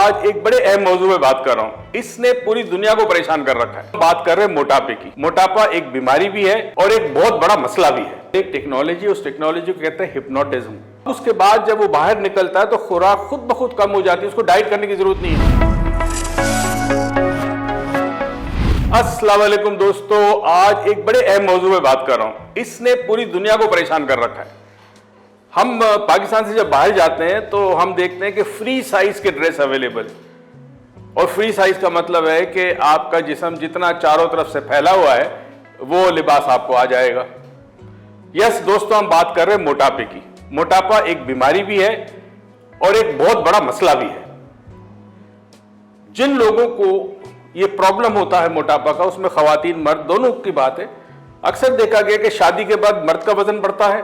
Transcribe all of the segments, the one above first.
आज एक बड़े अहम मौजू में बात कर रहा हूँ। इसने पूरी दुनिया को परेशान कर रखा है। बात कर रहे हैं मोटापे की। मोटापा एक बीमारी भी है और एक बहुत बड़ा मसला भी है। एक टेक्नोलॉजी, उस टेक्नोलॉजी को कहते हैं हिप्नोटिज्म। उसके बाद जब वो बाहर निकलता है तो खुराक खुद ब खुद कम हो जाती है, उसको डाइट करने की जरूरत नहीं है। अस्सलाम वालेकुम दोस्तों, आज एक बड़े अहम मौजू में बात कर रहा हूँ। इसने पूरी दुनिया को परेशान कर रखा है। हम पाकिस्तान से जब बाहर जाते हैं तो हम देखते हैं कि फ्री साइज के ड्रेस अवेलेबल है। और फ्री साइज का मतलब है कि आपका जिस्म जितना चारों तरफ से फैला हुआ है वो लिबास आपको आ जाएगा। यस दोस्तों, हम बात कर रहे हैं मोटापे की। मोटापा एक बीमारी भी है और एक बहुत बड़ा मसला भी है। जिन लोगों को ये प्रॉब्लम होता है मोटापा का, उसमें खवातीन मर्द दोनों की बात है। अक्सर देखा गया कि शादी के बाद मर्द का वजन बढ़ता है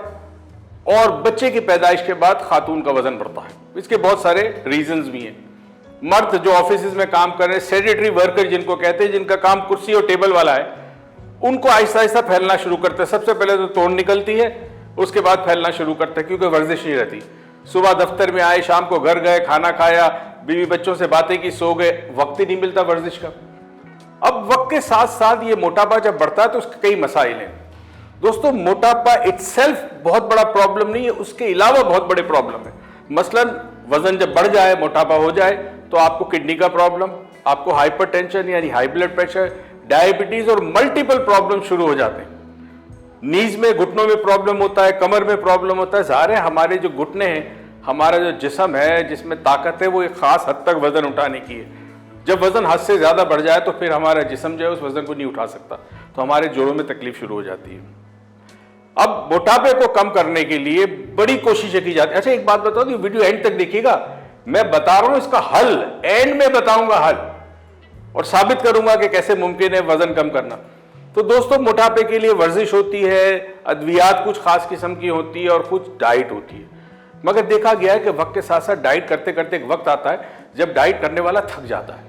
और बच्चे की पैदाइश के बाद खातून का वजन बढ़ता है। इसके बहुत सारे रीजंस भी हैं। मर्द जो ऑफिस में काम कर रहे हैं, सेडेटरी वर्कर जिनको कहते हैं, जिनका काम कुर्सी और टेबल वाला है, उनको आहिस्ता आहिस्ता फैलना शुरू करते हैं। सबसे पहले तो तोड़ निकलती है, उसके बाद फैलना शुरू करते हैं, क्योंकि वर्जिश नहीं रहती। सुबह दफ्तर में आए, शाम को घर गए, खाना खाया, बीवी बच्चों से बातें की, सो गए, वक्त ही नहीं मिलता वर्जिश का। अब वक्त के साथ साथ ये मोटापा जब बढ़ता है तो उसके कई मसाइल हैं दोस्तों। मोटापा इटसेल्फ बहुत बड़ा प्रॉब्लम नहीं है, उसके अलावा बहुत बड़े प्रॉब्लम है। मसलन वजन जब बढ़ जाए, मोटापा हो जाए, तो आपको किडनी का प्रॉब्लम, आपको हाइपरटेंशन यानी हाई ब्लड प्रेशर, डायबिटीज और मल्टीपल प्रॉब्लम शुरू हो जाते हैं। नीज में, घुटनों में प्रॉब्लम होता है, कमर में प्रॉब्लम होता है। ज़ाहिर है हमारे जो घुटने हैं, हमारा जो जिस्म है जिसमें ताकत है, वो एक खास हद तक वजन उठाने की है। जब वजन हद से ज्यादा बढ़ जाए तो फिर हमारा जिस्म जो है उस वजन को नहीं उठा सकता, तो हमारे जोड़ों में तकलीफ शुरू हो जाती है। अब मोटापे को कम करने के लिए बड़ी कोशिशें की जाती है। अच्छा, एक बात बताओ, वीडियो एंड तक देखिएगा, मैं बता रहा हूं इसका हल, एंड में बताऊंगा हल और साबित करूंगा कि कैसे मुमकिन है वजन कम करना। तो दोस्तों, मोटापे के लिए वर्जिश होती है, अद्वियात कुछ खास किस्म की होती है और कुछ डाइट होती है। मगर देखा गया है कि वक्त के साथ साथ डाइट करते करते एक वक्त आता है जब डाइट करने वाला थक जाता है,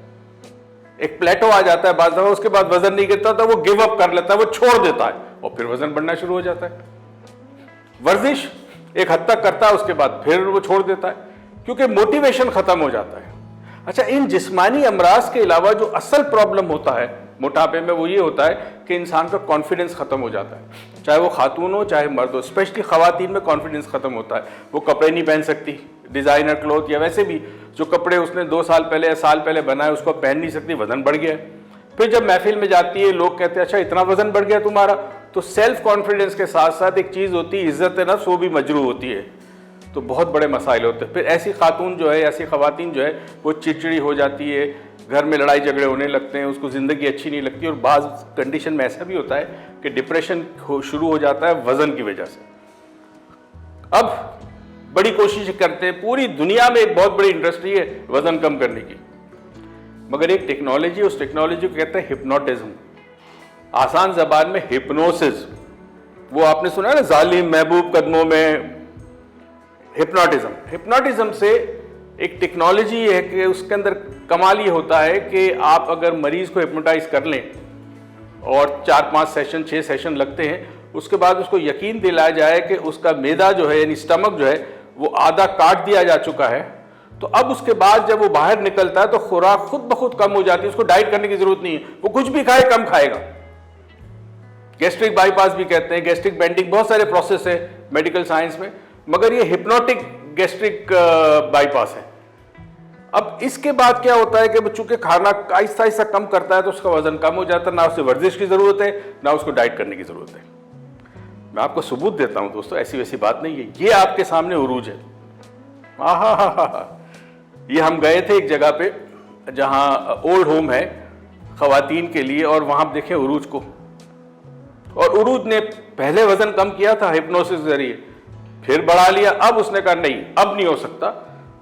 एक प्लेटो आ जाता है बाज़ दफा, उसके बाद वजन नहीं गिरता तो वो गिव अप कर लेता है, वो छोड़ देता है और फिर वजन बढ़ना शुरू हो जाता है। वर्जिश एक हद तक करता है, उसके बाद फिर वो छोड़ देता है, क्योंकि मोटिवेशन खत्म हो जाता है। अच्छा, इन जिस्मानी अमराज के अलावा जो असल प्रॉब्लम होता है मोटापे में, वो ये होता है कि इंसान का कॉन्फिडेंस खत्म हो जाता है। चाहे वो खातून हो चाहे मर्द हो, स्पेशली खवातीन में कॉन्फिडेंस खत्म होता है। वो कपड़े नहीं पहन सकती, डिजाइनर क्लॉथ या वैसे भी जो कपड़े उसने 2 साल पहले या साल पहले बनाए उसको पहन नहीं सकती, वजन बढ़ गया है। फिर जब महफिल में जाती है, लोग कहते हैं अच्छा इतना वजन बढ़ गया तुम्हारा, तो सेल्फ कॉन्फिडेंस के साथ साथ एक चीज होती है इज्जत नफ्स, वो भी मजरू होती है। तो बहुत बड़े मसाइल होते हैं। फिर ऐसी खातून जो है, ऐसी खवातीन जो है, वो चिड़चिड़ी हो जाती है, घर में लड़ाई झगड़े होने लगते हैं, उसको जिंदगी अच्छी नहीं लगती। और बाज़ कंडीशन में ऐसा भी होता है कि डिप्रेशन शुरू हो जाता है वजन की वजह से। अब बड़ी कोशिश करते हैं, पूरी दुनिया में एक बहुत बड़ी इंडस्ट्री है वजन कम करने की, मगर एक टेक्नोलॉजी, उस टेक्नोलॉजी को कहते हैं हिप्नोटिज्म। आसान जबान में हिप्नोसिस। वो आपने सुना है ना, जालिम महबूब कदमों में हिप्नोटिज्म। हिप्नोटिज्म से एक टेक्नोलॉजी है कि उसके अंदर कमाल ये होता है कि आप अगर मरीज को हिप्नोटाइज कर लें और 4-5 सेशन 6 सेशन लगते हैं, उसके बाद उसको यकीन दिलाया जाए कि उसका मैदा जो है यानी स्टमक जो है वो आधा काट दिया जा चुका है, तो अब उसके बाद जब वो बाहर निकलता है तो खुराक खुद ब खुद कम हो जाती है, उसको डाइट करने की जरूरत नहीं है। वो कुछ भी खाए कम खाएगा। गैस्ट्रिक बाईपास भी कहते हैं, गैस्ट्रिक बेंडिंग, बहुत सारे प्रोसेस है मेडिकल साइंस में, मगर ये हिप्नोटिक गैस्ट्रिक बाईपास है। अब इसके बाद क्या होता है कि चूंकि खाना आहिस्ता आहिस्ता कम करता है तो उसका वजन कम हो जाता है, ना उसे वर्जिश की जरूरत है ना उसको डाइट करने की जरूरत है। मैं आपको सबूत देता हूं दोस्तों, ऐसी वैसी बात नहीं है। ये आपके सामने उरूज है। ये हम गए थे एक जगह पे जहां ओल्ड होम है खवातीन के लिए, और वहां देखें उरूज को, और उरूज ने पहले वजन कम किया था हिप्नोसिस के जरिए, फिर बढ़ा लिया। अब उसने कहा नहीं, अब नहीं हो सकता,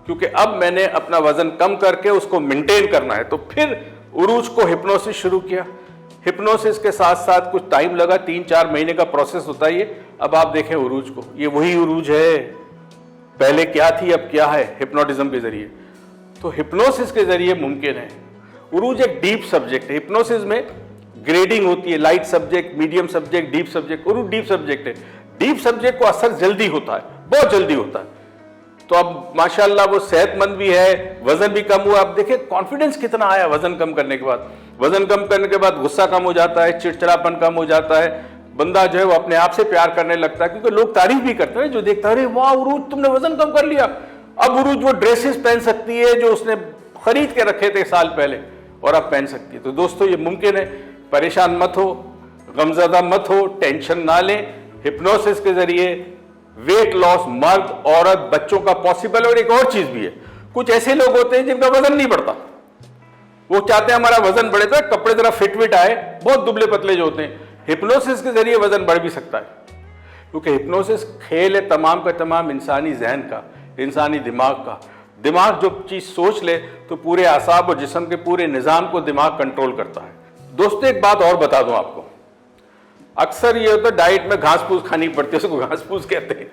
क्योंकि अब मैंने अपना वजन कम करके उसको मेंटेन करना है। तो फिर उरूज को हिप्नोसिस शुरू किया। हिप्नोसिस के साथ साथ कुछ टाइम लगा, 3-4 महीने का प्रोसेस होता है ये। अब आप देखें उरूज को, ये वही उरूज है, पहले क्या थी अब क्या है, हिप्नोटिज्म के जरिए। तो हिप्नोसिस के जरिए मुमकिन है। उरूज एक डीप सब्जेक्ट है। हिप्नोसिस में ग्रेडिंग होती है, light subject, medium subject, deep subject. Urooj deep subject है। डीप सब्जेक्ट को असर जल्दी होता है, बहुत जल्दी होता है। तो अब माशाल्लाह वो सेहतमंद भी है, वजन भी कम हुआ। अब देखिए कॉन्फिडेंस कितना आया वजन कम करने के बाद। वजन कम करने के बाद गुस्सा कम हो जाता है, चिड़चिड़ापन कम हो जाता है, बंदा जो है वो अपने आप से प्यार करने लगता है, क्योंकि लोग तारीफ भी करते हैं जो देखता है, अरे वाह उरूज तुमने वजन कम कर लिया। अब उरूज वो ड्रेसेस पहन सकती है जो उसने खरीद के रखे थे साल पहले, और अब पहन सकती है। तो दोस्तों ये मुमकिन है, परेशान मत हो, गमज़दा मत हो, टेंशन ना लें। हिप्नोसिस के जरिए वेट लॉस मर्द औरत बच्चों का पॉसिबल। और एक और चीज भी है, कुछ ऐसे लोग होते हैं जिनका वजन नहीं बढ़ता, वो चाहते हैं हमारा वजन बढ़े तो कपड़े जरा फिट विट आए, बहुत दुबले पतले जो होते हैं। हिप्नोसिस के जरिए वजन बढ़ भी सकता है, क्योंकि हिप्नोसिस खेल है तमाम का तमाम इंसानी जहन का, इंसानी दिमाग का। दिमाग जो चीज सोच ले तो पूरे आसाब और जिस्म के पूरे निजाम को दिमाग कंट्रोल करता है। दोस्तों एक बात और बता दूं आपको, अक्सर ये होता है डाइट में घास फूस खानी पड़ती है, उसको घास फूस कहते हैं।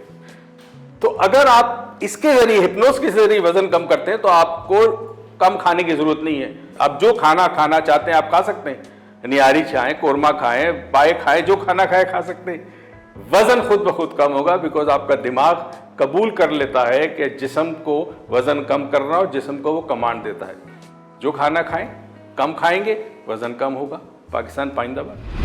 तो अगर आप इसके जरिए हिप्नोसिस के जरिए वजन कम करते हैं तो आपको कम खाने की जरूरत नहीं है। आप जो खाना खाना चाहते हैं आप खा सकते हैं, निहारी खाएं, कोरमा खाएं, पाए खाएं, जो खाना खाए खा सकते हैं। वजन खुद ब खुद कम होगा, बिकॉज आपका दिमाग कबूल कर लेता है कि जिस्म को वजन कम करना और जिस्म को वो कमांड देता है। जो खाना खाएं, कम खाएंगे, वजन कम होगा। पाकिस्तान पाइंदाबाद।